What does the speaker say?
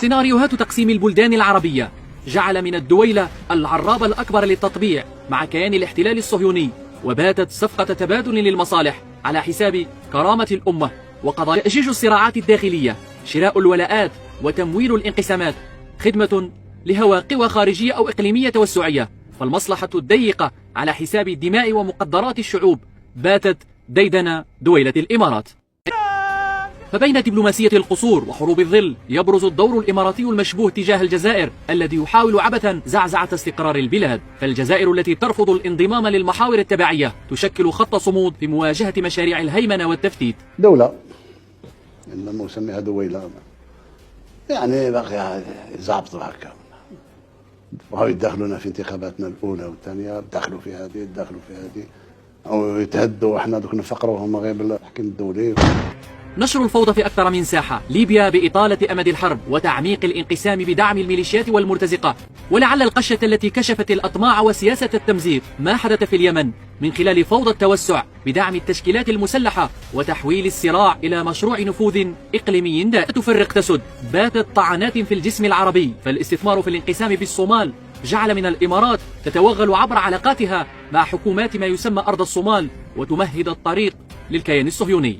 سيناريوهات تقسيم البلدان العربية جعل من الدويلة العراب الأكبر للتطبيع مع كيان الاحتلال الصهيوني، وباتت صفقة تبادل للمصالح على حساب كرامة الأمة وقضايا تأجيج الصراعات الداخلية، شراء الولاءات وتمويل الانقسامات، خدمة لهوى قوى خارجية أو إقليمية توسعية، فالمصلحة الضيقة على حساب الدماء ومقدرات الشعوب باتت ديدن دويلة الإمارات. فبين دبلوماسية القصور وحروب الظل يبرز الدور الإماراتي المشبوه تجاه الجزائر الذي يحاول عبثا زعزعة استقرار البلاد، فالجزائر التي ترفض الانضمام للمحاور التبعية تشكل خط صمود في مواجهة مشاريع الهيمنة والتفتيت. دولة إنما نسميها دويلة يعني باقي زعبطوا هكا، وهو يدخلونا في انتخاباتنا الأولى والثانية، يدخلوا في هذه يدخلوا في هذه، أو يتهدوا وإحنا دوك نفقروا وهم غير بالحكم الدولي. نشر الفوضى في أكثر من ساحة، ليبيا بإطالة أمد الحرب وتعميق الانقسام بدعم الميليشيات والمرتزقة، ولعل القشة التي كشفت الأطماع وسياسة التمزيق ما حدث في اليمن من خلال فوضى التوسع بدعم التشكيلات المسلحة وتحويل الصراع إلى مشروع نفوذ إقليمي دائم. تفرق تسد، باتت طعنات في الجسم العربي، فالاستثمار في الانقسام بالصومال جعل من الإمارات تتوغل عبر علاقاتها مع حكومات ما يسمى أرض الصومال وتمهد الطريق للكيان الصهيوني.